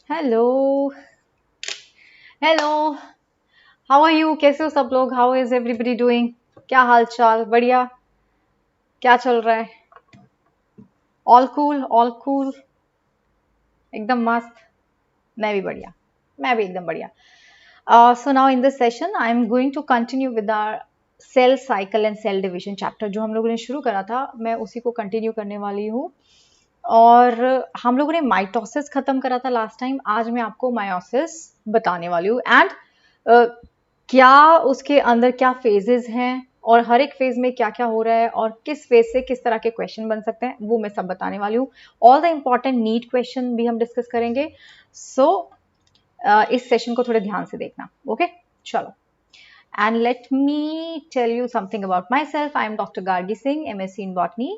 Hello. Hello. How are you? कैसे हो सब लोग? How is everybody doing? क्या हाल चाल? बढ़िया? क्या चल रहा है? All cool, all cool. एकदम मस्त। मैं भी बढ़िया। मैं भी एकदम बढ़िया। So now in this session I am going to continue with our cell cycle and cell division chapter जो हम लोगों ने शुरू करा था। मैं उसी को कंटिन्यू करने वाली हूँ। और हम लोगों ने माइटोसिस खत्म करा था लास्ट टाइम। आज मैं आपको मायोसिस बताने वाली हूँ एंड क्या उसके अंदर क्या फेजेस हैं और हर एक फेज में क्या क्या हो रहा है और किस फेज से किस तरह के क्वेश्चन बन सकते हैं वो मैं सब बताने वाली हूँ। All the important NEET question भी हम डिस्कस करेंगे। सो इस सेशन को थोड़े ध्यान से देखना। ओके, चलो। And let me tell you something about myself. I am doctor Gargi Singh, MSc in botany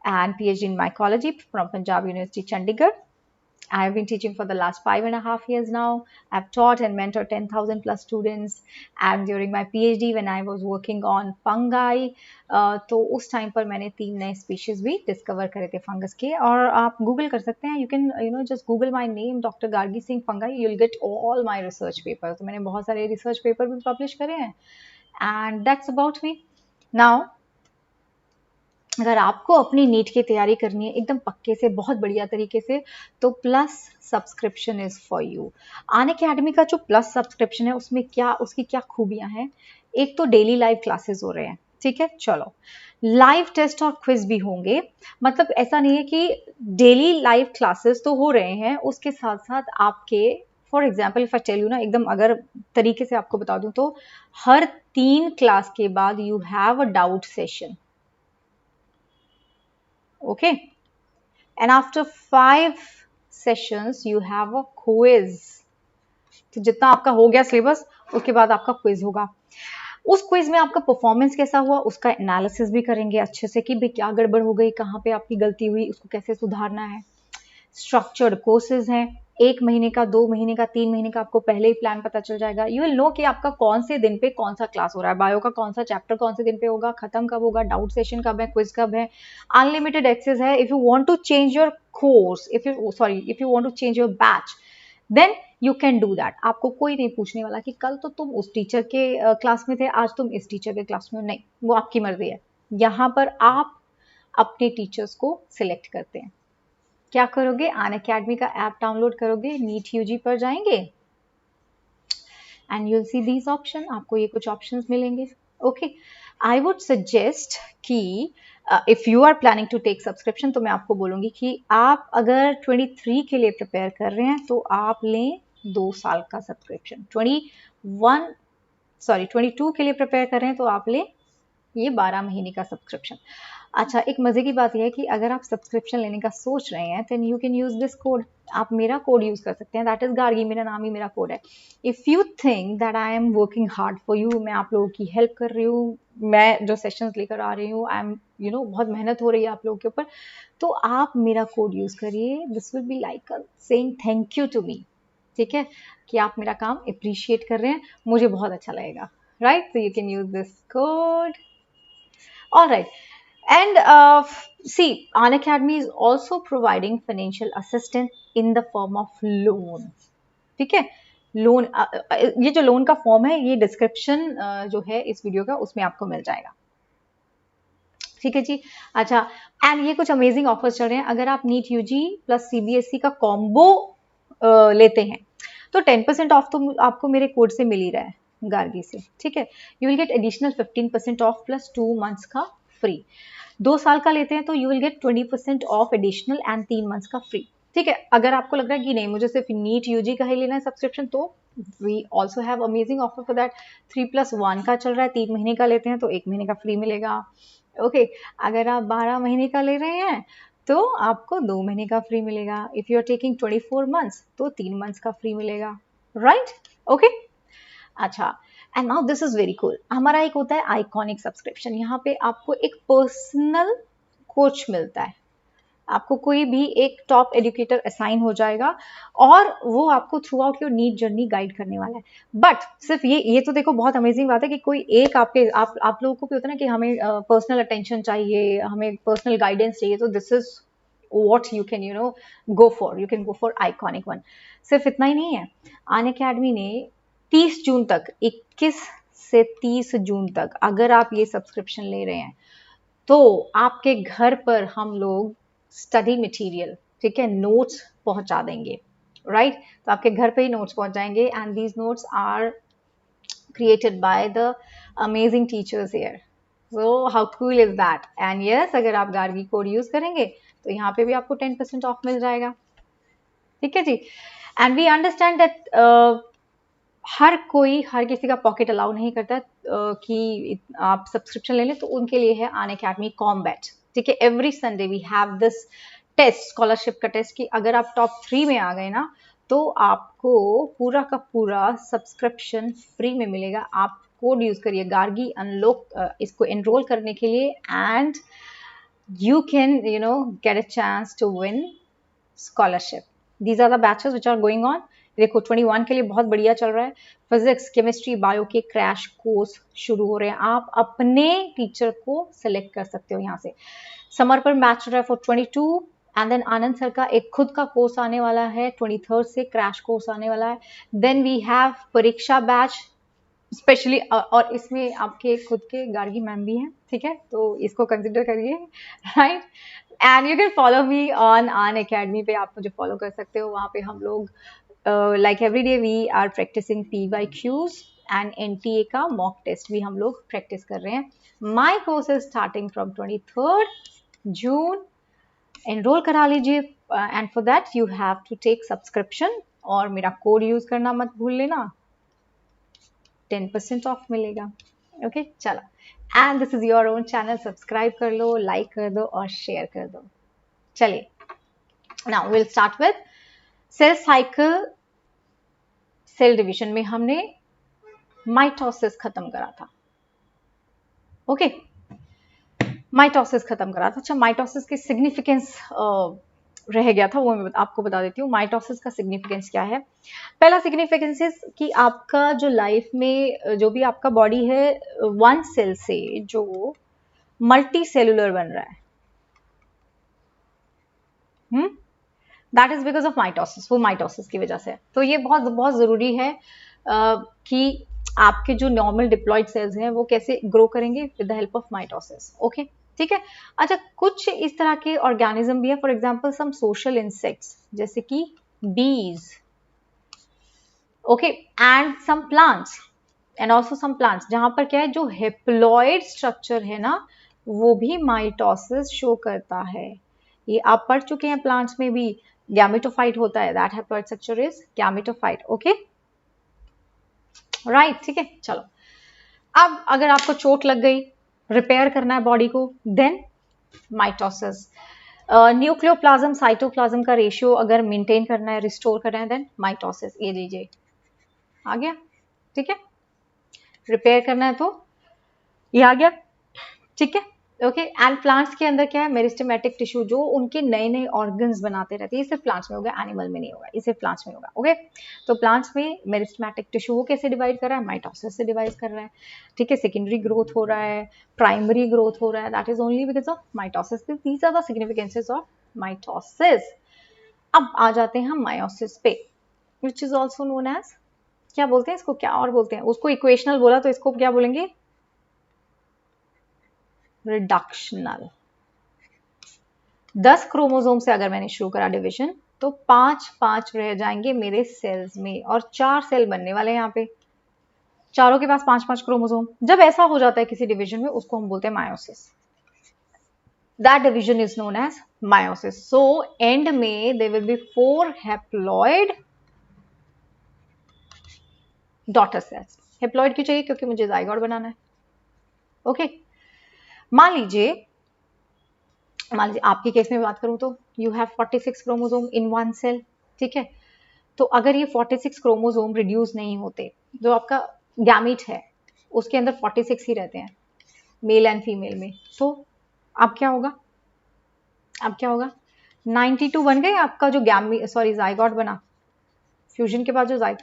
and PhD in mycology from Punjab University, Chandigarh. I have been teaching for the last 5.5 years now. I've taught and mentored 10,000 plus students. And during my PhD, when I was working on fungi, तो उस time पर मैंने 3 नए species भी discover करे थे fungus के। और आप गूगल कर सकते हैं, you can just Google my name doctor Gargi Singh fungi, you will get all my research paper. तो मैंने बहुत सारे रिसर्च पेपर भी पब्लिश करे हैं and that's about me. Now अगर आपको अपनी नीट की तैयारी करनी है एकदम पक्के से, बहुत बढ़िया तरीके से, तो plus subscription is for you. Unacademy का जो प्लस सब्सक्रिप्शन है उसमें क्या, उसकी क्या खूबियां हैं? एक तो डेली लाइव क्लासेस हो रहे हैं, ठीक है, चलो। लाइव टेस्ट और क्विज भी होंगे। मतलब ऐसा नहीं है कि डेली लाइव क्लासेस तो हो रहे हैं, उसके साथ साथ आपके, for example if I tell you ना, एकदम अगर तरीके से आपको बता दूं तो हर 3 क्लास के बाद you have a doubt session. Okay, and after 5 sessions you have a quiz। तो जितना आपका हो गया सिलेबस उसके बाद आपका क्विज होगा। उस क्विज में आपका परफॉर्मेंस कैसा हुआ उसका एनालिसिस भी करेंगे अच्छे से कि भाई क्या गड़बड़ हो गई, कहाँ पे आपकी गलती हुई, उसको कैसे सुधारना है। स्ट्रक्चर्ड कोर्सेज हैं, 1 महीने का, 2 महीने का, 3 महीने का, आपको पहले ही प्लान पता चल जाएगा। यू विल नो कि आपका कौन से दिन पे कौन सा क्लास हो रहा है, बायो का कौन सा चैप्टर कौन से दिन पे होगा, खत्म कब होगा, डाउट सेशन कब है, क्विज कब है। अनलिमिटेड एक्सेस है। If you want to change your course, if you want to change your batch, then you can do that. आपको कोई नहीं पूछने वाला कि कल तो तुम उस टीचर के क्लास में थे, आज तुम इस टीचर के क्लास में, नहीं, वो आपकी मर्जी है। यहाँ पर आप अपने टीचर्स को सिलेक्ट करते हैं। क्या करोगे? अन अकेडमी का ऐप डाउनलोड करोगे, नीट यूजी पर जाएंगे and you'll see these option. आपको ये कुछ ऑप्शंस मिलेंगे। ओके, आई वुड सजेस्ट कि if you are planning to take subscription, तो मैं आपको बोलूंगी कि आप अगर 23 के लिए प्रिपेयर कर रहे हैं तो आप लें 2 साल का सब्सक्रिप्शन। 22 के लिए प्रिपेयर कर रहे हैं तो आप लें ये 12 महीने का सब्सक्रिप्शन। अच्छा, एक मजे की बात यह है कि अगर आप सब्सक्रिप्शन लेने का सोच रहे हैं then you can use this code. आप मेरा कोड यूज कर सकते हैं, दैट इज गार्गी, मेरा नाम ही मेरा कोड है। If you think that I am working hard for you, मैं आप लोगों की हेल्प कर रही हूँ, मैं जो सेशंस लेकर आ रही हूँ, आई एम बहुत मेहनत हो रही है आप लोगों के ऊपर, तो आप मेरा कोड यूज करिए। This will be like saying thank you to me. ठीक है, कि आप मेरा काम अप्रिशिएट कर रहे हैं, मुझे बहुत अच्छा लगेगा, right? So you can use this code. All right. And see, Unacademy is also providing financial assistance in the form of loan. ठीक है, लोन, ये जो लोन का फॉर्म है ये डिस्क्रिप्शन जो है इस वीडियो का उसमें आपको मिल जाएगा। ठीक है जी। अच्छा, एंड ये कुछ अमेजिंग ऑफर्स चल रहे हैं। अगर आप नीट यूजी प्लस CBSE का कॉम्बो लेते हैं तो 10% ऑफ तो आपको मेरे कोड से मिल ही रहा है, गार्गी से। ठीक है, you will get additional 15% of plus 2 months का फ्री। 2 साल का लेते हैं तो you will get 20% of additional and 3 months का फ्री। ठीक है, अगर आपको लग रहा है कि नहीं मुझे सिर्फ नीट यूजी का ही लेना है सब्सक्रिप्शन, तो we also have amazing offer for that. 3+1 का चल रहा है, 3 महीने का लेते हैं तो 1 महीने का फ्री मिलेगा। ओके, अगर आप 12 महीने का ले रहे हैं तो आपको 2 महीने का फ्री मिलेगा। If you are taking 24 months तो 3 मंथ्स का फ्री मिलेगा, राइट? ओके, अच्छा, and now this is very cool. हमारा एक होता है आइकॉनिक सब्सक्रिप्शन। यहाँ पे आपको एक पर्सनल कोच मिलता है, आपको कोई भी एक टॉप एजुकेटर असाइन हो जाएगा और वो आपको throughout your NEET journey guide करने वाला है। बट सिर्फ ये तो देखो बहुत अमेजिंग बात है कि कोई एक आपके आप लोगों को भी होता है ना कि हमें पर्सनल अटेंशन चाहिए, हमें पर्सनल गाइडेंस चाहिए, तो this is what you can go for. You can go for iconic one. सिर्फ इतना ही नहीं है, अन अकेडमी ने 30 जून तक, 21 से 30 जून तक अगर आप ये सब्सक्रिप्शन ले रहे हैं तो आपके घर पर हम लोग स्टडी मटेरियल, ठीक है, नोट्स पहुंचा देंगे, राइट? तो आपके घर पे ही नोट्स पहुंच जाएंगे and these notes are created by the amazing teachers here. So how cool is that? And yes, अगर आप गार्गी कोड यूज करेंगे तो यहाँ पे भी आपको 10% ऑफ मिल जाएगा, ठीक है जी। एंड वी अंडरस्टैंड दैट हर किसी का पॉकेट अलाउ नहीं करता कि आप सब्सक्रिप्शन ले लें, तो उनके लिए है अन अकेडमी कॉम्बैट, ठीक है। Every Sunday we have this test, scholarship का टेस्ट, कि अगर आप टॉप 3 में आ गए ना तो आपको पूरा का पूरा सब्सक्रिप्शन फ्री में मिलेगा। आप कोड यूज करिए गार्गी अनलॉक इसको एनरोल करने के लिए and you can get a chance to win scholarship. These are the batches which are going on. देखो 21 के लिए बहुत बढ़िया चल रहा है। फिजिक्स, केमिस्ट्री, बायो के क्रैश कोर्स शुरू हो रहे हैं। आप अपने टीचर को सिलेक्ट कर सकते हो यहाँ से। समर पर मैच रहा है for 22 and then Anand sir का एक खुद का कोर्स आने वाला है 23rd से, क्रैश कोर्स आने वाला है। देन वी हैव परीक्षा बैच स्पेशली, और इसमें आपके खुद के गार्गी मैम भी हैं, ठीक है, तो इसको कंसिडर करिए, right? And you can follow me on Unacademy पे, आप मुझे फॉलो कर सकते हो। वहाँ पे हम लोग like every day we are practising PYQs and NTA का मॉक टेस्ट भी हम लोग प्रैक्टिस कर रहे हैं। My course is starting from 23rd June. Enrol करा लीजिए and for that you have to take subscription, और मेरा कोड यूज करना मत भूल लेना, 10% ऑफ मिलेगा। ओके चलो, and this is your own channel, subscribe कर लो, लाइक कर दो और शेयर कर दो। चलिए, now will start with cell cycle. Cell division में हमने माइटोसिस खत्म करा था, ओके, माइटोसिस खत्म करा था। अच्छा, माइटोसिस की सिग्निफिकेंस रह गया था, वो मैं आपको बता देती हूँ। माइटोसिस का सिग्निफिकेंस क्या है? पहला सिग्निफिकेंस इज कि आपका जो लाइफ में जो भी आपका बॉडी है, वन सेल से जो मल्टी सेलुलर बन रहा है, that is because of mitosis. वो माइटोसिस की वजह से। तो ये बहुत बहुत जरूरी है कि आपके जो नॉर्मल डिप्लॉयड सेल्स हैं वो कैसे ग्रो करेंगे, with the help of mitosis, okay, ठीक है। अच्छा, कुछ इस तरह के ऑर्गेनिज्म भी है, for example some social insects जैसे कि bees, okay, and some plants, and also some plants जहां पर क्या है, जो हेप्लॉइड स्ट्रक्चर है ना, वो भी माइटोसिस शो करता है। ये आप पढ़ चुके हैं, प्लांट्स में भी गैमेटोफाइट होता है, that haploid structure is gametophyte, okay, right, ठीक है। चलो, अब अगर आपको चोट लग गई, रिपेयर करना है बॉडी को, देन माइटोसिस। न्यूक्लियोप्लाज्म साइटोप्लाज्म का रेशियो अगर मेंटेन करना है, रिस्टोर करना है, देन माइटोसिस। ये लीजिए, आ गया, ठीक है। रिपेयर करना है तो ये आ गया, ठीक है, ओके। एंड प्लांट्स के अंदर क्या है, मेरिस्टेमेटिक टिश्यू, जो उनके नए नए ऑर्गन्स बनाते रहते हैं। ये सिर्फ प्लांट्स में होगा, एनिमल में नहीं होगा, ये सिर्फ प्लांट्स में होगा, ओके। तो प्लांट्स में मेरिस्टेमेटिक टिश्यू वो कैसे डिवाइड कर रहा है, माइटोसिस से डिवाइड कर रहा है, ठीक है। सेकेंडरी ग्रोथ हो रहा है, प्राइमरी ग्रोथ हो रहा है, that is only because of mitosis. These are the significances of mitosis. अब आ जाते हैं हम मायोसिस पे, which is also known as, क्या बोलते हैं इसको, क्या और बोलते हैं उसको, इक्वेशनल बोला तो इसको क्या बोलेंगे, रिडक्शनल। 10 क्रोमोसोम से अगर मैंने शुरू करा डिवीजन, तो 5 रह जाएंगे मेरे सेल्स में, और 4 सेल बनने वाले हैं यहाँ पे, चारों के पास 5 क्रोमोसोम। जब ऐसा हो जाता है किसी डिवीजन में, उसको हम बोलते हैं meiosis. That division is known as meiosis. So end में there will be 4 haploid daughter cells. Haploid क्यों चाहिए, क्योंकि मुझे जाइगोट बनाना है, ओके। मान लीजिए आपके केस में बात करूं तो you have 46 chromosome in one cell, ठीक है। तो अगर ये 46 क्रोमोसोम रिड्यूस नहीं होते, जो आपका गैमीट है उसके अंदर 46 ही रहते हैं, मेल एंड फीमेल में, तो अब क्या होगा, 92 बन गए आपका जो जाइगोट बना फ्यूजन के बाद जो जाइगोट।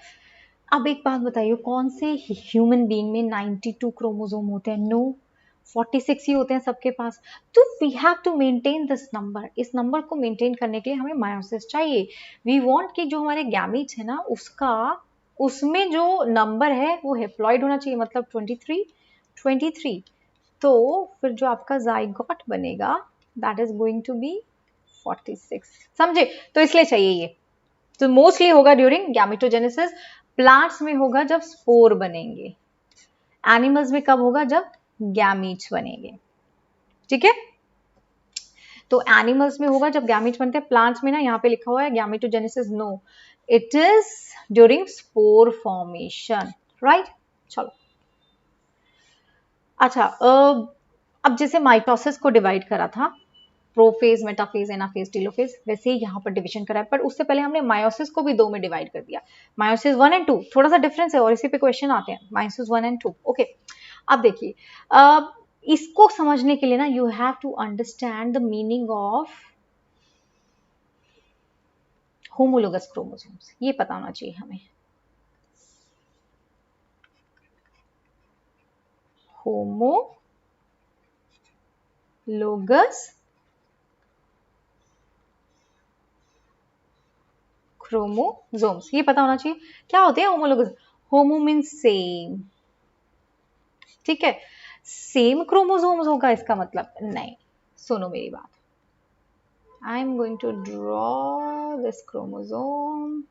अब एक बात बताइए, कौन से ह्यूमन बीइंग में 92 क्रोमोसोम होते हैं? नो, 46 ही होते हैं सबके पास। तो we have to maintain this number, इस नंबर को मेंटेन करने के लिए हमें मायोसिस चाहिए। वी वांट कि जो हमारे गैमीट्स है ना उसका, उसमें जो नंबर है वो हेप्लॉइड होना चाहिए, मतलब 23 23। तो फिर जो आपका जाइगोट बनेगा that is going to be 46, समझे? तो इसलिए चाहिए ये। तो मोस्टली होगा ड्यूरिंग गैमेटोजेनेसिस, प्लांट्स में होगा जब स्पोर बनेंगे, एनिमल्स में कब होगा जब गैमीट्स बनेंगे, ठीक है? तो एनिमल्स में होगा जब गैमीट्स बनते हैं, प्लांट्स में ना यहाँ पे लिखा हुआ है gametogenesis, no it is during spore formation, right? चलो अच्छा, अब जैसे माइटोसिस को डिवाइड करा था, प्रोफेज, मेटाफेज, एनाफेज, टेलोफेज, वैसे ही यहाँ पर डिवीजन करा है, पर उससे पहले हमने मायोसिस को भी दो में डिवाइड कर दिया, मायोसिस 1 एंड 2, थोड़ा सा डिफरेंस है और इसी पे क्वेश्चन आते हैं, मायोसिस 1 एंड 2। ओके, अब देखिए, इसको समझने के लिए ना you have to understand the meaning of homologous chromosomes, ये पता होना चाहिए हमें। होमोलोगस क्रोमोसोम्स, ये पता होना चाहिए क्या होते हैं होमोलोगस। होमो मीन्स सेम, ठीक है? सेम क्रोमोसोम्स होगा इसका मतलब नहीं। सुनो मेरी बात, I am going to draw this chromosome,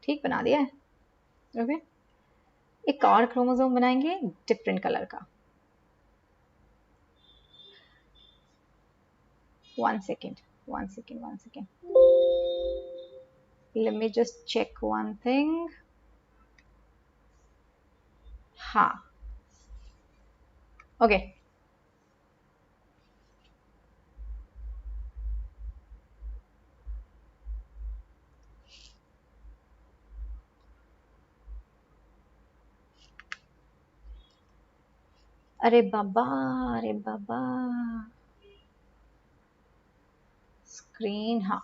ठीक बना दिया है, ओके? एक और क्रोमोसोम बनाएंगे डिफरेंट कलर का। 1 second, 1 second, 1 second, let me just check one thing। हाँ, ओके, अरे बाबा, अरे बाबा, स्क्रीन, हाँ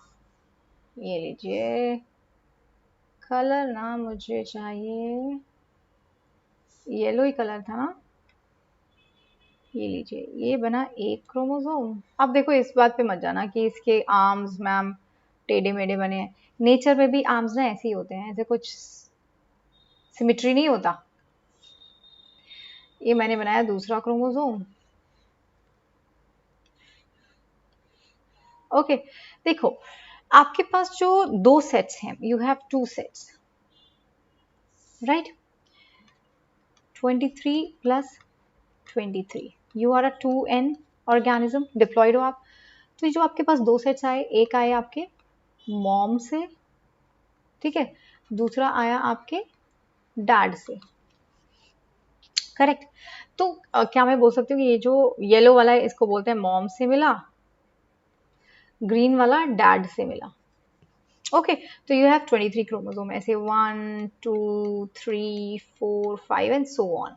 ये लीजिए, कलर ना मुझे चाहिए, येलो ही कलर था ना, ये लीजिए, ये बना एक क्रोमोसोम। अब देखो इस बात पे मत जाना कि इसके आर्म्स मैम टेढ़े मेढ़े बने हैं, नेचर में भी आर्म्स ना ऐसे ही होते हैं, ऐसे कुछ सिमिट्री नहीं होता। ये मैंने बनाया दूसरा क्रोमोसोम, ओके। देखो आपके पास जो दो सेट्स हैं, you have two sets, right? 23 plus 23, you are a 2n organism, diploid हो आप। तो ये जो आपके पास दो सेट्स आए, एक आए आपके मॉम से, ठीक है, दूसरा आया आपके डैड से, करेक्ट? तो क्या मैं बोल सकती हूँ कि ये जो येलो वाला है इसको बोलते हैं मॉम से मिला, ग्रीन वाला डैड से मिला, ओके? तो यू हैव 23 क्रोमोसोम, ऐसे 1 2 3 4 5 एंड सो ऑन,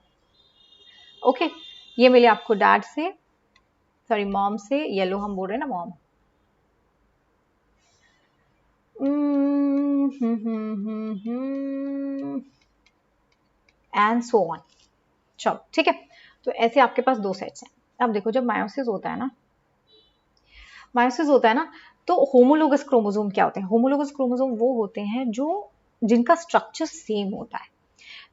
ओके? ये मिले आपको डैड से, सॉरी मॉम से, येलो हम बोल रहे हैं ना मॉम, एंड सो ऑन, चलो ठीक है। तो ऐसे आपके पास दो सेट्स हैं। अब देखो जब मायोसिस होता है ना, मायोसिस होता है ना, तो होमोलोगस क्रोमोसोम क्या होते हैं? होमोलोगस क्रोमोसोम वो होते हैं जो, जिनका स्ट्रक्चर सेम होता है,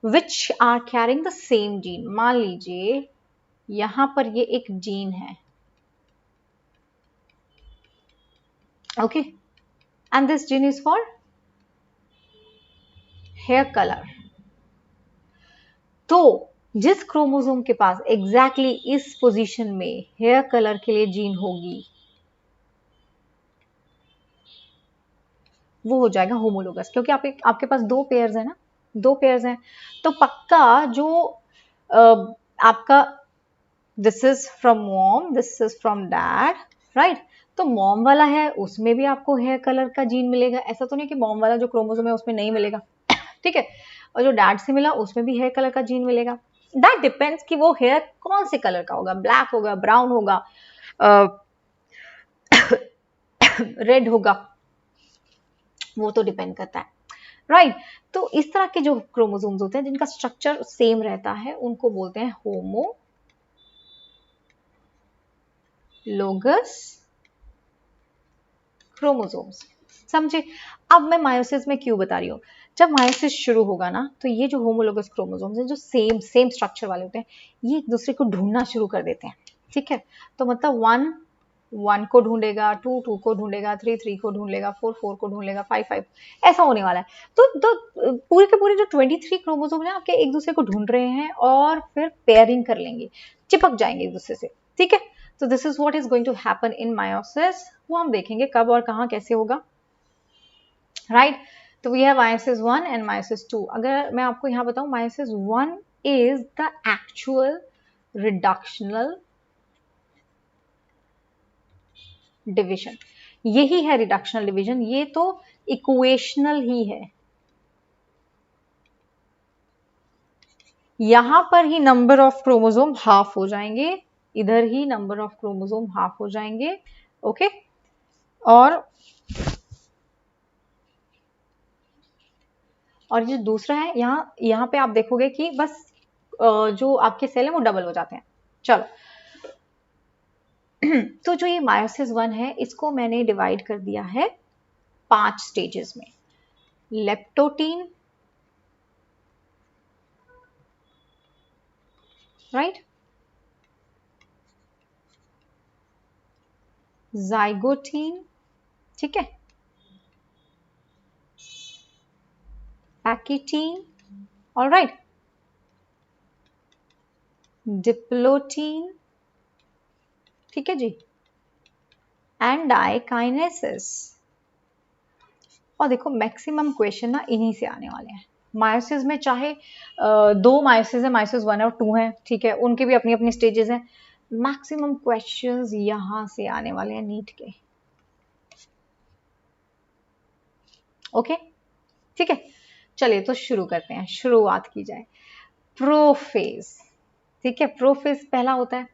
which are carrying the same gene. मान लीजिए यहां पर ये एक जीन है, okay, and this gene is for hair colour. तो जिस क्रोमोसोम के पास एग्जैक्टली इस पोजीशन में हेयर कलर के लिए जीन होगी वो हो जाएगा होमोलोगस, क्योंकि आपके पास दो पेयर्स है ना, दो पेयर्स हैं, तो पक्का जो आपका this is from mom, this is from dad, right? तो मॉम वाला है उसमें भी आपको हेयर कलर का जीन मिलेगा, ऐसा तो नहीं कि मॉम वाला जो क्रोमोसोम है उसमें नहीं मिलेगा, ठीक है? और जो डैड से मिला उसमें भी हेयर कलर का जीन मिलेगा। दैट डिपेंड्स कि वो हेयर कौन से कलर का होगा, ब्लैक होगा, ब्राउन होगा, रेड होगा, वो तो डिपेंड करता है, राइट तो इस तरह के जो क्रोमोसोम्स होते हैं जिनका स्ट्रक्चर सेम रहता है उनको बोलते हैं होमोलोगस क्रोमोसोम्स। समझे? अब मैं मायोसिस में क्यों बता रही हूँ, जब मायोसिस शुरू होगा ना तो ये जो होमोलोगस क्रोमोसोम्स हैं जो सेम सेम स्ट्रक्चर वाले होते हैं ये एक दूसरे को ढूंढना शुरू कर देते हैं। ठीक है, तो मतलब वन वन को ढूंढेगा, टू टू को ढूंढेगा, थ्री थ्री को ढूंढ लेगा, फोर फोर को ढूंढ लेगा, फाइव फाइव, ऐसा होने वाला है। तो पूरे के पूरे जो 23 क्रोमोसोम है आपके एक दूसरे को ढूंढ रहे हैं और फिर पेयरिंग कर लेंगे, चिपक जाएंगे एक दूसरे से। ठीक है, तो this is what is going to happen in meiosis. वो हम देखेंगे कब और कहाँ कैसे होगा। राइट तो we have meiosis 1 and meiosis 2। अगर मैं आपको यहाँ बताऊं meiosis 1 is the actual reductional division, यही है रिडक्शनल डिवीजन, ये तो इक्वेशनल ही है। यहां पर ही नंबर ऑफ क्रोमोसोम हाफ हो जाएंगे, इधर ही नंबर ऑफ क्रोमोसोम हाफ हो जाएंगे। ओके और जो दूसरा है यहाँ यहाँ पे आप देखोगे कि बस जो आपके सेल है वो डबल हो जाते हैं। चलो तो जो ये मायोसिस 1 है इसको मैंने डिवाइड कर दिया है 5 स्टेजेस में। लेप्टोटीन, राइट, जाइगोटीन, ठीक है, पैकिटीन, ऑलराइट, डिप्लोटीन, ठीक है जी, एंड डाइकाइनेसिस। और देखो मैक्सिमम क्वेश्चन ना इन्हीं से आने वाले हैं। मायोसिस में चाहे दो मायोसिस है, मायोसिस 1 और 2 है, ठीक है, उनके भी अपनी अपनी स्टेजेस हैं। मैक्सिमम क्वेश्चंस यहां से आने वाले हैं नीट के। ओके ठीक है, चलिए तो शुरू करते हैं, शुरुआत की जाए। प्रोफेज, ठीक है, प्रोफेज पहला होता है।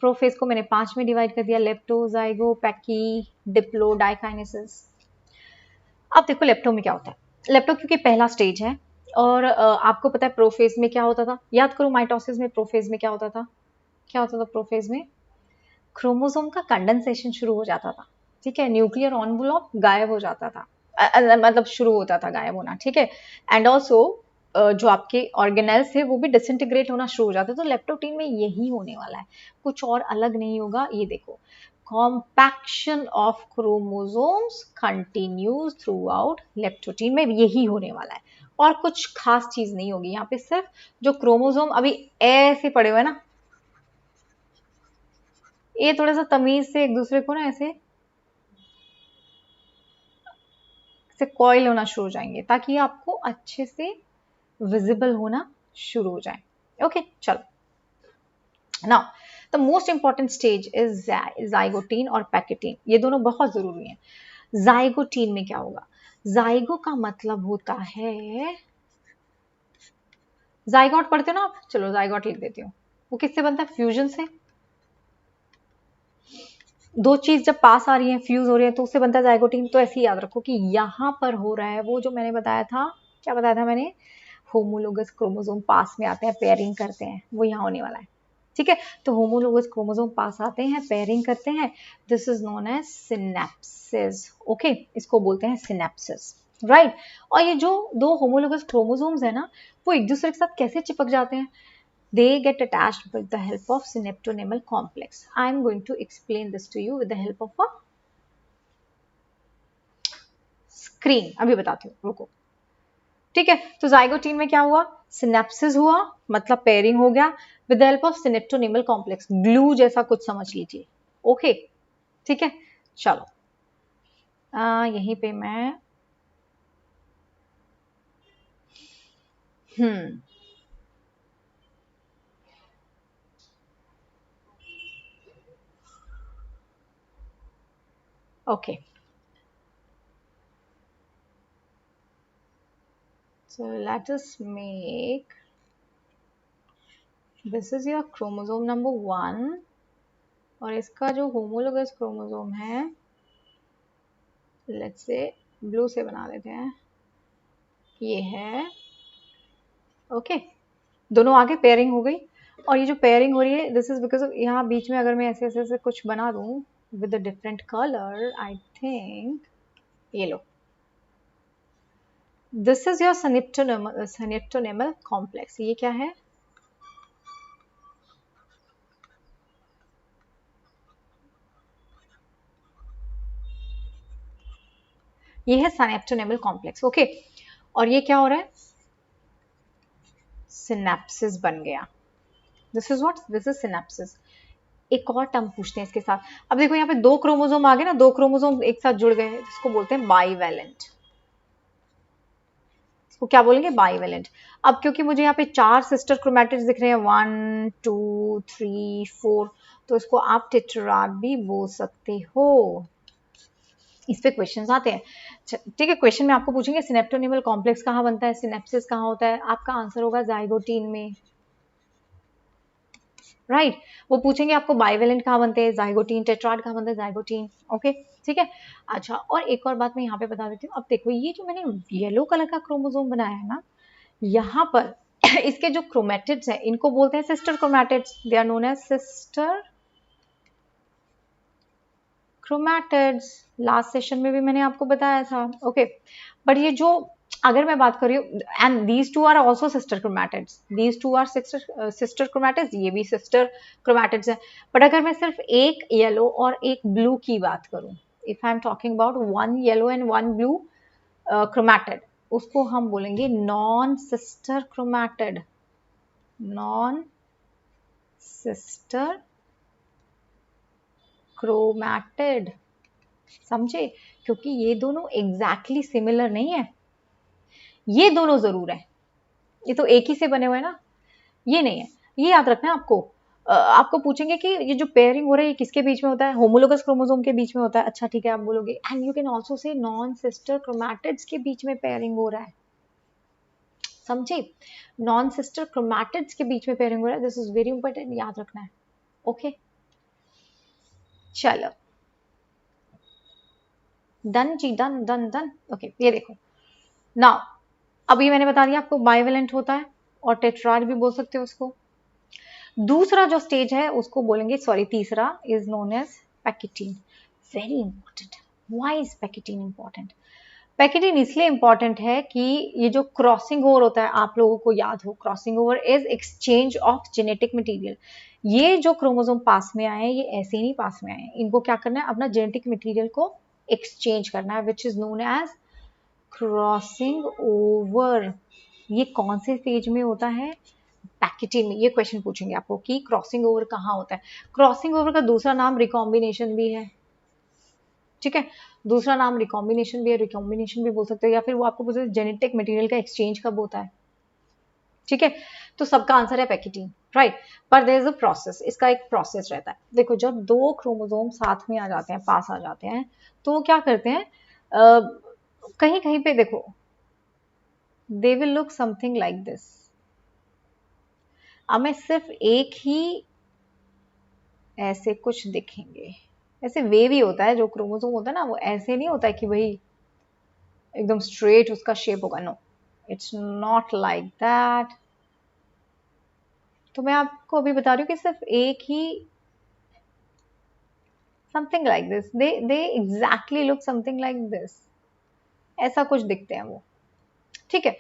प्रोफेज को मैंने 5 में डिवाइड कर दिया, लेप्टो, जाइगो, पैकी, डिप्लो, डाइकाइनेसिस। अब देखो लेप्टो में क्या होता है। लेप्टो क्योंकि पहला स्टेज है और आपको पता है प्रोफेज में क्या होता था, याद करो माइटोसिस में प्रोफेज में क्या होता था, क्या होता था प्रोफेज में, क्रोमोसोम का कंडेंसेशन शुरू हो जाता था। ठीक है, न्यूक्लियर एनवलप गायब हो जाता था, मतलब शुरू होता था गायब होना। ठीक है, एंड ऑल्सो जो आपके ऑर्गेनेल्स थे वो भी डिसइंटीग्रेट होना शुरू हो जाते। तो लेप्टोप्टीन में यही होने वाला है, कुछ और अलग नहीं होगा। ये देखो, compaction of chromosomes continues throughout, leptotene में यही होने वाला है और कुछ खास चीज नहीं होगी यहाँ पे। सिर्फ जो क्रोमोसोम अभी ऐसे पड़े हुए हैं ना, ये थोड़ा सा तमीज से एक दूसरे को ना ऐसे से कॉइल होना शुरू हो जाएंगे ताकि आपको अच्छे से विजिबल होना शुरू हो जाए। ओके चलो, now the most important stage is zygotene और पैकेटीन, ये दोनों बहुत जरूरी हैं। जाइगोटीन में क्या होगा, जाइगो का मतलब होता है, जाइगोट पढ़ते हो ना आप, चलो जाइगोट लिख देती हूँ। वो किससे बनता है, फ्यूजन से। दो चीज जब पास आ रही है, फ्यूज हो रही है, तो उससे बनता है जाइगोटीन। तो ऐसे ही याद रखो कि यहाँ पर हो रहा है वो जो मैंने बताया था, क्या बताया था मैंने, होमोलोगस क्रोमोसोम पास में आते हैं, पेयरिंग करते हैं, वो यहाँ होने वाला है। ठीक है, तो होमोलोगस क्रोमोसोम पास आते हैं, पेयरिंग करते हैं, this is known as synapsis. Okay, इसको बोलते हैं सिनेप्सिस, राइट। और ये जो दो होमोलोगस क्रोमोसोम्स है ना, वो एक दूसरे के साथ कैसे चिपक जाते हैं, they get attached with the help of synaptonemal complex. I am going to explain this to you with the help of a screen. अभी बताती हूँ, रुको। ठीक है, तो जाइगोटीन में क्या हुआ, सिनेप्सिस हुआ, मतलब पेयरिंग हो गया with the help of synaptonemal complex, glue जैसा कुछ समझ लीजिए। ओके ठीक है, चलो यहीं पे मैं okay so let us make this is your chromosome number 1 और इसका जो होमोलोगस क्रोमोसोम है, लेट्स से ब्लू से बना लेते हैं, ये है, ओके, दोनों आगे पेयरिंग हो गई। और ये जो पेयरिंग हो रही है, दिस इज बिकॉज ऑफ, यहाँ बीच में अगर मैं ऐसे ऐसे ऐसे कुछ बना दूं with a different colour, I think, ये लो, this is your synaptonemal complex. ये क्या है? ये है सिनेप्टोनेमल कॉम्प्लेक्स, ओके। और ये क्या हो रहा है? सिनेप्सिस बन गया। This is what, this is synapses. एक और टर्म पूछते हैं इसके साथ। अब देखो यहाँ पे दो क्रोमोसोम आ गए ना, दो क्रोमोसोम एक साथ जुड़ गए हैं, जिसको बोलते हैं बाईवैलेंट। इसको क्या बोलेंगे? बाईवैलेंट। अब क्योंकि मुझे यहाँ पे 4 सिस्टर क्रोमैटिड्स दिख रहे हैं, 1 2 3 4, तो इसको आप टेट्राड भी बोल सकते हो। इस पे क्वेश्चंस आते हैं, ठीक है। क्वेश्चन में आपको पूछेंगे सिनेप्टोनेमल कॉम्प्लेक्स कहाँ बनता है, सिनेप्सिस कहाँ होता है, आपका आंसर होगा जाइगोटीन में, राइट। वो पूछेंगे आपको बाइवेलेंट कहाँ बनते हैं, जाइगोटीन। टेट्राड कहाँ बनता है, जाइगोटीन, ओके, ठीक है। अच्छा, और एक और बात मैं यहाँ पे बता देती हूँ। अब देखो, ये जो मैंने येलो कलर का क्रोमोसोम बनाया है ना, यहाँ पर इसके जो क्रोमैटिड्स हैं, इनको बोलते हैं sister chromatids. They are known as sister chromatids. Last session में भी मैंने आपको बताया था, ओके। बट ये जो, अगर मैं बात कर रही हूँ, and these two are also sister chromatids, these two are sister chromatids, ये भी सिस्टर क्रोमैटिड्स है। बट अगर मैं सिर्फ एक येलो और एक ब्लू की बात करूँ, if I am talking about one yellow and one blue chromatid, उसको हम बोलेंगे non sister chromatid, non sister chromatid, समझे? क्योंकि ये दोनों एग्जैक्टली सिमिलर नहीं है, ये दोनों जरूर है, ये तो एक ही से बने हुए हैं ना, ये नहीं है। ये याद रखना है आपको। आपको पूछेंगे कि ये जो पेयरिंग हो रहा है, ये किसके बीच में होता है? होमोलोगस क्रोमोसोम के बीच में होता है। अच्छा, ठीक है, आप बोलोगे, and you can also say non sister chromatids के बीच में पेयरिंग हो रहा है, समझे? नॉन सिस्टर क्रोमैटिड्स के बीच में पेयरिंग हो रहा है, दिस इज वेरी इंपॉर्टेंट, याद रखना है, ओके। चलो, डन जी, डन डन डन, ओके। ये देखो नाउ, अभी मैंने बता दिया आपको बाइवेलेंट होता है, और टेट्राड भी बोल सकते हो उसको। दूसरा जो स्टेज है उसको बोलेंगे, सॉरी, तीसरा is known as pachytene. Very important. Why is pachytene important? Pachytene इसलिए इंपॉर्टेंट है कि ये जो क्रॉसिंग ओवर होता है, आप लोगों को याद हो, crossing over is exchange of genetic material. ये जो क्रोमोसोम पास में आए हैं, ये ऐसे ही नहीं पास में आए हैं, इनको क्या करना है? अपना जेनेटिक मटेरियल को एक्सचेंज करना है, which is known as crossing over. ये कौन से स्टेज में होता है? पैकेटिंग में। ये क्वेश्चन पूछेंगे आपको कि क्रॉसिंग ओवर कहाँ होता है। क्रॉसिंग ओवर का दूसरा नाम रिकॉम्बिनेशन भी है, ठीक है, दूसरा नाम रिकॉम्बिनेशन भी है, रिकॉम्बिनेशन भी बोल सकते हो, या फिर वो आपको पूछते हैं जेनेटिक मटेरियल का एक्सचेंज कब होता है, ठीक है। तो सबका आंसर है पैकेटिंग, राइट। पर देयर इज अ प्रोसेस, इसका एक प्रोसेस रहता है। देखो, जब दो क्रोमोसोम साथ में आ जाते हैं, पास आ जाते हैं, तो वो क्या करते हैं, कहीं कहीं पे देखो, they will look something like this. अब मैं सिर्फ एक ही, ऐसे कुछ दिखेंगे, ऐसे वेव ही होता है जो क्रोमोसोम होता है ना, वो ऐसे नहीं होता है कि भाई एकदम स्ट्रेट उसका शेप होगा, no, it's not like that. तो मैं आपको अभी बता रही हूँ कि सिर्फ एक ही, something like this, they exactly look something like this, ऐसा कुछ दिखते हैं वो, ठीक है।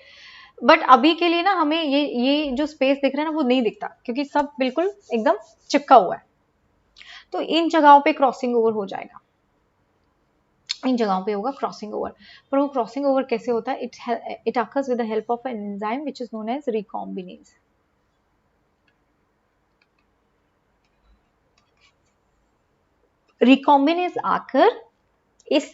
बट अभी के लिए ना, हमें ये जो स्पेस दिख रहा है ना, वो नहीं दिखता, क्योंकि सब बिल्कुल एकदम चिपका हुआ है। तो इन जगहों पे क्रॉसिंग ओवर हो जाएगा, इन जगहों पे होगा क्रॉसिंग ओवर। पर वो क्रॉसिंग ओवर कैसे होता है? It occurs with the help of an enzyme which is known as recombinase. Recombinase आकर इस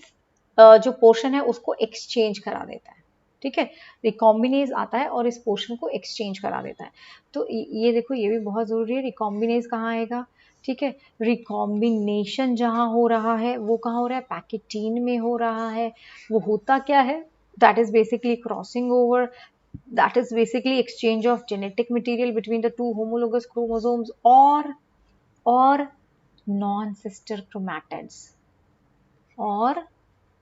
जो पोर्शन है उसको एक्सचेंज करा देता है, ठीक है। रिकॉम्बिनेज आता है और इस पोर्शन को एक्सचेंज करा देता है। तो ये देखो, ये भी बहुत जरूरी है। रिकॉम्बिनेज कहाँ आएगा? ठीक है, रिकॉम्बिनेशन जहां हो रहा है वो कहाँ हो रहा है? पैकेटीन में हो रहा है। वो होता क्या है? That is basically crossing over, that is basically exchange of genetic material between the two homologous chromosomes or non-sister chromatids or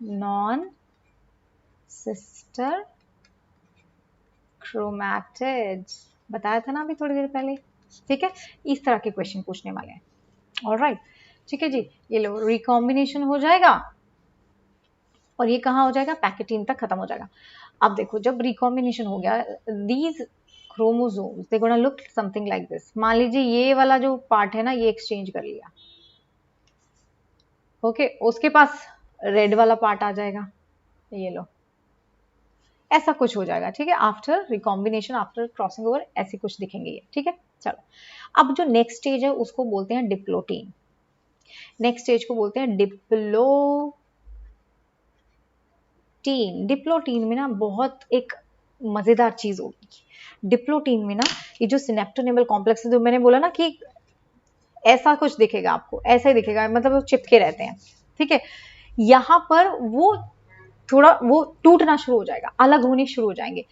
non-sister chromatids, बताया था ना अभी थोड़ी देर पहले। ठीक है, इस तरह के क्वेश्चन पूछने वाले हैं। ऑलराइट, ठीक है जी, ये लो रिकॉम्बिनेशन हो जाएगा और ये कहाँ हो जाएगा, पैकेटीन तक खत्म हो जाएगा। अब देखो जब रिकॉम्बिनेशन हो गया, these chromosomes they gonna look something like this. मान लीजिए ये वाला जो पार्ट है ना, ये एक्सचेंज कर लिया, ओके, उसके पास रेड वाला पार्ट आ जाएगा, ये लो, ऐसा कुछ हो जाएगा। ठीक है, after recombination, after crossing over, ऐसे कुछ दिखेंगे ये। ठीक है, चलो, अब जो नेक्स्ट स्टेज है उसको बोलते हैं डिप्लोटीन। नेक्स्ट स्टेज को बोलते हैं डिप्लोटीन। डिप्लोटीन में ना बहुत एक मजेदार चीज होगी। डिप्लोटीन में ना ये जो सिनेप्टोनेमल कॉम्प्लेक्स जो मैंने बोला ना कि ऐसा कुछ दिखेगा आपको, ऐसा ही दिखेगा, मतलब वो चिपके रहते हैं। ठीक है, यहां पर वो थोड़ा वो टूटना शुरू हो जाएगा, अलग होने शुरू हो जाएंगे।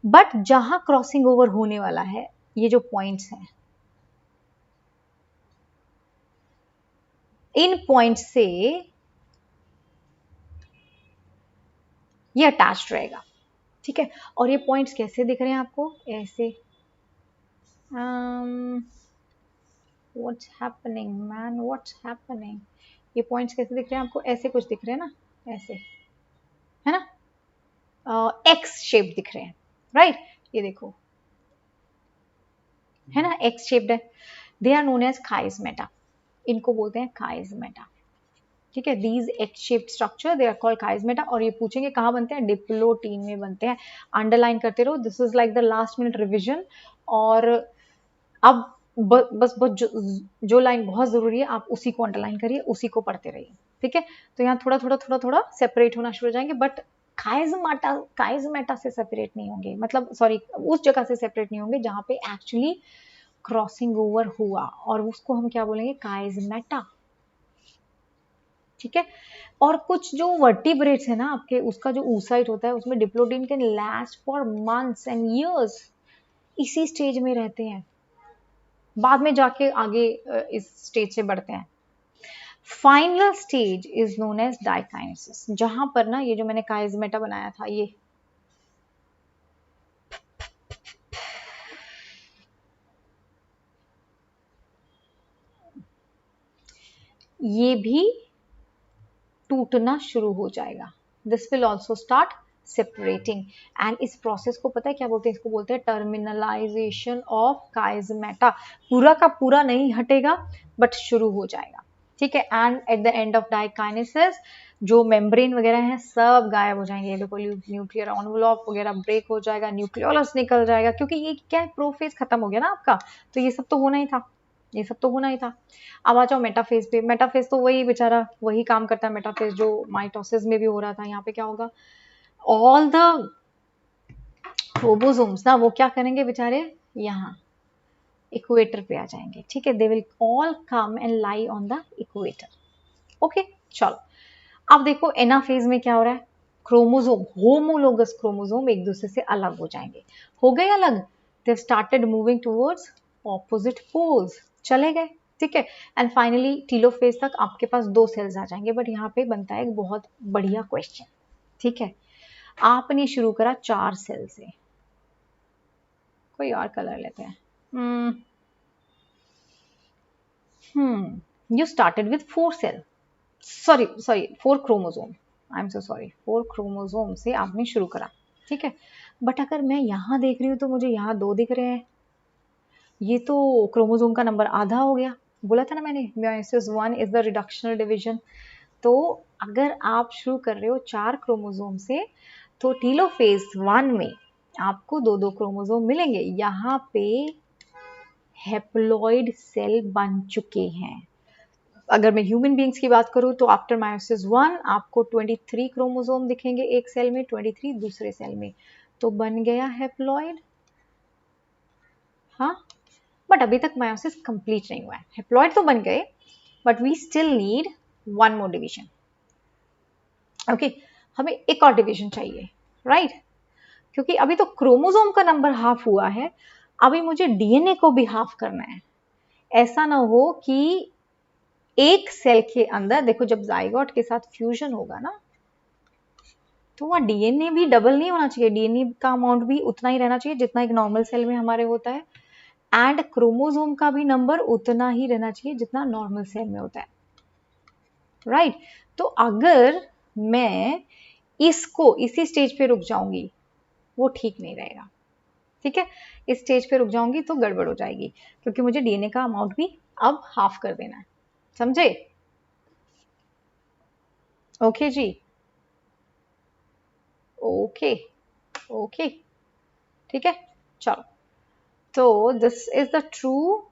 बट जहां क्रॉसिंग ओवर होने वाला है, ये जो पॉइंट्स हैं, इन पॉइंट्स से ये अटैच्ड रहेगा। ठीक है, और ये पॉइंट्स कैसे दिख रहे हैं आपको, ऐसे, what's happening man, what's happening, ये पॉइंट्स कैसे दिख रहे हैं आपको, ऐसे कुछ दिख रहे हैं ना, ऐसे, है ना, एक्स शेप दिख रहे हैं, राइट, ये देखो, है ना, एक्स शेप्ड है। They are known as chiasmata, इनको बोलते हैं काइजमेटा। ठीक है, these X shaped structure they are called chiasmata. और ये पूछेंगे कहाँ बनते हैं, डिप्लोटीन में बनते हैं। अंडरलाइन करते रहो, this is like the last minute revision. और अब बस जो लाइन बहुत जरूरी है आप उसी को अंडरलाइन करिए, उसी को पढ़ते रहिए। ठीक है, तो यहाँ थोड़ा सेपरेट होना शुरू हो जाएंगे, बट काइजमेटा से सेपरेट नहीं होंगे, मतलब सॉरी, उस जगह से सेपरेट नहीं होंगे जहां पे एक्चुअली क्रॉसिंग ओवर हुआ, और उसको हम क्या बोलेंगे, काइजमेटा। ठीक है, और कुछ जो वर्टिब्रेट्स है ना आपके, उसका जो oocyte होता है, उसमें diplotene can last for months and years, इसी स्टेज में रहते हैं, बाद में जाके आगे इस स्टेज से बढ़ते हैं। Final stage is known as diakinesis, जहां पर ना ये जो मैंने काइजमेटा बनाया था, ये भी टूटना शुरू हो जाएगा। This will also start separating, and इस प्रोसेस को पता है क्या बोलते हैं, इसको बोलते हैं टर्मिनलाइजेशन ऑफ काइजमेटा। पूरा का पूरा नहीं हटेगा, बट शुरू हो जाएगा। ठीक है, and at the end of diakinesis जो मेम्ब्रेन वगैरह है सब गायब हो जाएंगे, देखो न्यूक्लियर एनवलप वगैरह ब्रेक हो जाएगा, न्यूक्लियोलस निकल जाएगा, क्योंकि ये क्या है, प्रोफेज खत्म हो गया ना आपका, तो ये सब तो होना ही था, ये सब तो होना ही था। अब आ जाओ मेटाफेज पे। मेटाफेज तो वही बेचारा वही काम करता है, मेटाफेज जो माइटोसिस में भी हो रहा था। यहाँ पे क्या होगा, ऑल द क्रोमोसोम्स ना वो क्या करेंगे बेचारे, यहाँ इक्वेटर पे आ जाएंगे। ठीक है, they will all come and lie on the equator. Okay, चलो, अब देखो एनाफेज में क्या हो रहा है, क्रोमोसोम, होमोलोगस क्रोमोसोम एक दूसरे से अलग हो जाएंगे, हो गए अलग, they started moving towards opposite poles, चले गए। ठीक है, एंड फाइनली टीलोफेज तक आपके पास 2 सेल्स आ जाएंगे। बट यहाँ पे बनता है एक बहुत बढ़िया क्वेश्चन। ठीक है, आपने शुरू करा 4 सेल से, कोई और कलर लेते हैं, you started with 4 cell, sorry 4 chromosome, I am so sorry, 4 chromosome से आपने शुरू करा। ठीक है, बट अगर मैं यहाँ देख रही हूँ तो मुझे यहाँ 2 दिख रहे हैं, ये तो क्रोमोसोम का नंबर आधा हो गया। बोला था ना मैंने, meiosis 1 is the reductional division. तो अगर आप शुरू कर रहे हो 4 क्रोमोसोम से, तो टीलोफेज 1 में आपको 2-2 क्रोमोसोम मिलेंगे। यहाँ पे हेप्लॉइड सेल बन चुके हैं। अगर मैं ह्यूमन बींग्स की बात करूं तो आफ्टर मायोसिस 1 आपको 23 क्रोमोसोम दिखेंगे एक सेल में, 23 दूसरे सेल में, तो बन गया हेप्लॉइड। हाँ, बट अभी तक मायोसिस कंप्लीट नहीं हुआ है, हेप्लॉइड तो बन गए, but we still need 1 more division. Okay, हमें एक और डिवीजन चाहिए, राइट, क्योंकि अभी तो क्रोमोसोम का नंबर हाफ हुआ है, अभी मुझे डीएनए को भी हाफ करना है। ऐसा ना हो कि एक सेल के अंदर, देखो जब जाइगोट के साथ फ्यूजन होगा ना, तो वहाँ डीएनए भी डबल नहीं होना चाहिए, डीएनए का अमाउंट भी उतना ही रहना चाहिए जितना एक नॉर्मल सेल में हमारे होता है, एंड क्रोमोसोम का भी नंबर उतना ही रहना चाहिए जितना नॉर्मल सेल में होता है, राइट। तो अगर मैं इसको इसी स्टेज पे रुक जाऊंगी वो ठीक नहीं रहेगा, ठीक है। इस स्टेज पे रुक जाऊंगी तो गड़बड़ हो जाएगी, क्योंकि मुझे डीएनए का अमाउंट भी अब हाफ कर देना है, समझे? ओके जी, ओके ओके, ठीक है, चलो। तो this is the true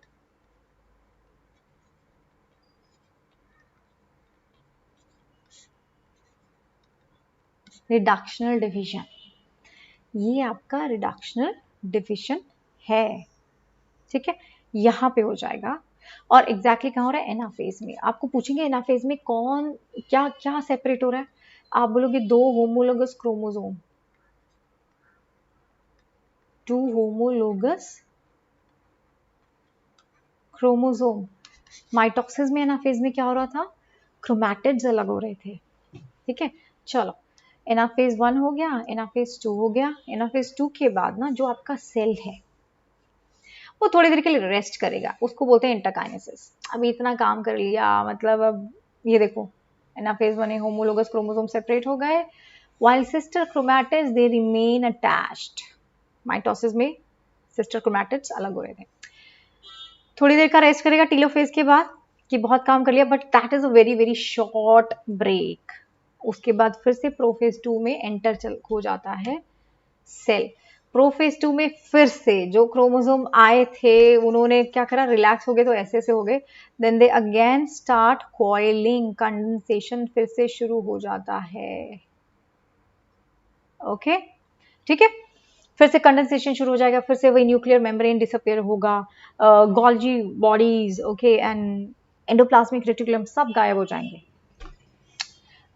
reductional division, ये आपका रिडक्शनल डिवीजन है, ठीक है, यहाँ पे हो जाएगा। और एग्जैक्टली कहाँ हो रहा है? एनाफेज में। आपको पूछेंगे एनाफेज में कौन क्या क्या सेपरेट हो रहा है, आप बोलोगे दो homologous chromosome, two homologous chromosome. Mitosis में एनाफेज में क्या हो रहा था? क्रोमैटिड्स अलग हो रहे थे, ठीक है। चलो, एनाफेज 1 हो गया, एनाफेज 2 हो गया। एनाफेज 2 के बाद ना जो आपका सेल है वो थोड़ी देर के लिए रेस्ट करेगा, उसको बोलते हैं इंटरकाइनेसिस। अभी इतना काम कर लिया, मतलब अब ये देखो, एनाफेज 1 में होमोलोगस क्रोमोसोम सेपरेट हो गए, while sister chromatids they remain attached। Mitosis में सिस्टर क्रोमैटिड्स अलग हो रहे थे, थोड़ी देर का रेस्ट करेगा टीलोफेज के बाद, कि बहुत काम कर लिया, but that is a very very short break. उसके बाद फिर से प्रोफेज 2 में एंटर हो जाता है सेल। प्रोफेज 2 में फिर से जो क्रोमोसोम आए थे उन्होंने क्या करा, रिलैक्स हो गए, तो ऐसे ऐसे हो गए, then they again start coiling, condensation फिर से शुरू हो जाता है, ओके, ठीक है। फिर से कंडेंसेशन शुरू हो जाएगा, फिर से वही न्यूक्लियर मेम्ब्रेन डिसअपियर होगा, Golgi bodies, okay, and endoplasmic reticulum सब गायब हो जाएंगे।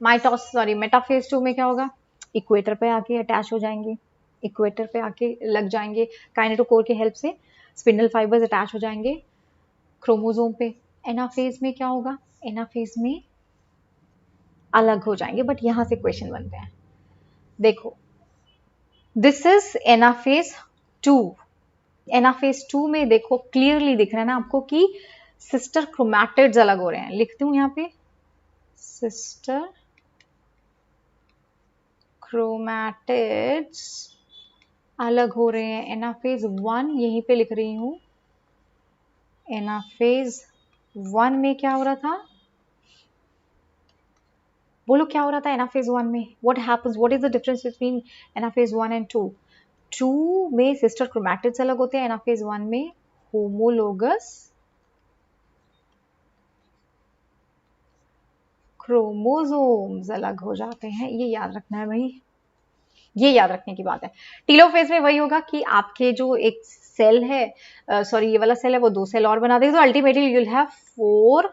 मेटाफेज 2 में क्या होगा? इक्वेटर पे आके अटैच हो जाएंगे, इक्वेटर पे आके लग जाएंगे, काइनेटोकोर के हेल्प से स्पिंडल फाइबर्स अटैच हो जाएंगे क्रोमोसोम पे। एनाफेज में क्या होगा? एनाफेज में अलग हो जाएंगे, बट यहां से क्वेश्चन बनते हैं, देखो, दिस इज एनाफेज 2। एनाफेज 2 में देखो क्लियरली दिख रहा है ना आपको कि सिस्टर क्रोमैटिड्स अलग हो रहे हैं, लिखती हूं यहाँ पे, सिस्टर क्रोमैटिड्स अलग हो रहे हैं। एनाफेज 1 यहीं पे लिख रही हूं, एनाफेज 1 में क्या हो रहा था? बोलो क्या हो रहा था एनाफेज 1 में? What happens, what is the difference between anaphase 1 and 2? 2 में सिस्टर क्रोमैटिड्स अलग होते हैं, एनाफेज 1 में होमोलोगस क्रोमोसोम्स अलग हो जाते हैं, ये याद रखना है भाई, ये याद रखने की बात है। टीलोफेज में वही होगा कि आपके जो एक सेल है, सॉरी ये वाला सेल है, वो दो सेल और बना देगा, तो ultimately you will have 4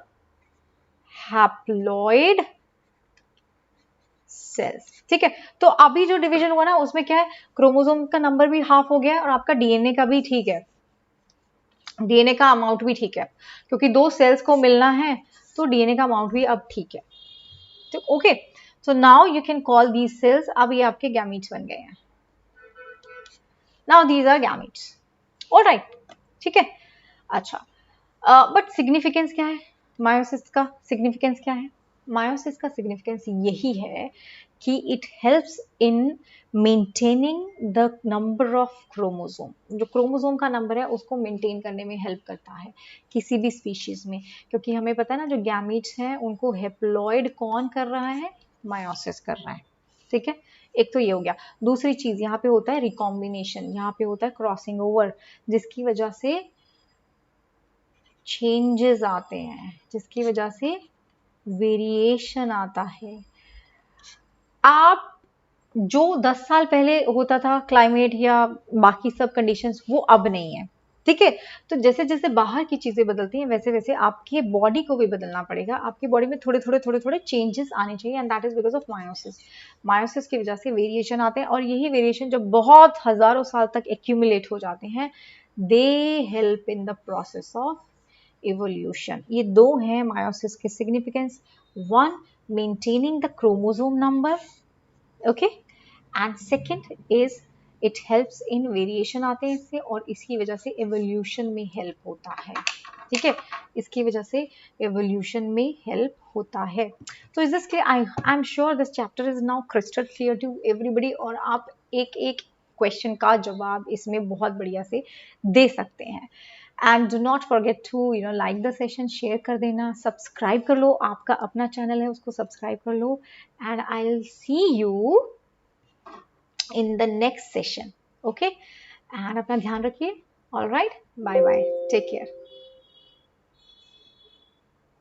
haploid cells, ठीक है। तो अभी जो डिवीजन हुआ ना उसमें क्या है, क्रोमोसोम का नंबर भी हाफ हो गया है और आपका डीएनए का भी ठीक है, डीएनए का अमाउंट भी ठीक है, क्योंकि दो सेल्स को मिलना है तो डीएनए का अमाउंट भी अब ठीक है, तो okay. So now you can call these cells, अब ये आपके गैमीट्स बन गए हैं, now these are gametes, alright, ठीक है। अच्छा, बट सिग्निफिकेंस क्या है मायोसिस का? सिग्निफिकेंस क्या है मायोसिस का? सिग्निफिकेंस यही है कि it helps in maintaining the number of chromosome, जो क्रोमोसोम का नंबर है उसको मेंटेन करने में हेल्प करता है किसी भी स्पीशीज में, क्योंकि हमें पता है ना जो गैमीट्स हैं उनको हेप्लॉइड कौन कर रहा है? मायोसिस कर रहा है, ठीक है। एक तो ये हो गया, दूसरी चीज यहाँ पे होता है रिकॉम्बिनेशन, यहाँ पे होता है क्रॉसिंग ओवर, जिसकी वजह से चेंजेस आते हैं, जिसकी वजह से वेरिएशन आता है। आप जो 10 साल पहले होता था क्लाइमेट या बाकी सब कंडीशंस वो अब नहीं है, ठीक है। तो जैसे जैसे बाहर की चीजें बदलती हैं वैसे वैसे आपके बॉडी को भी बदलना पड़ेगा, आपकी बॉडी में थोड़े थोड़े थोड़े थोड़े चेंजेस आने चाहिए, and that is because of meiosis. Meiosis की वजह से वेरिएशन आते हैं, और यही वेरिएशन जब बहुत हजारों साल तक एक्यूमुलेट हो जाते हैं, they help in the process of evolution। ये दो हैं मायोसिस के significance, one maintaining the chromosome number, okay, and second is it helps in variation आते हैं इससे, और इसकी वजह से एवोल्यूशन में हेल्प होता है। ठीक है, इसकी वजह से एवोल्यूशन में हेल्प होता है। तो is this clear? I am sure this chapter is now crystal clear to everybody, और आप एक एक क्वेश्चन का जवाब इसमें बहुत बढ़िया से दे सकते हैं। And do not forget to like the session, share कर देना, सब्सक्राइब कर लो, आपका अपना चैनल है उसको सब्सक्राइब कर लो, and I will see you in the next session. Okay, and अपना ध्यान रखिए. All right, bye bye, take care.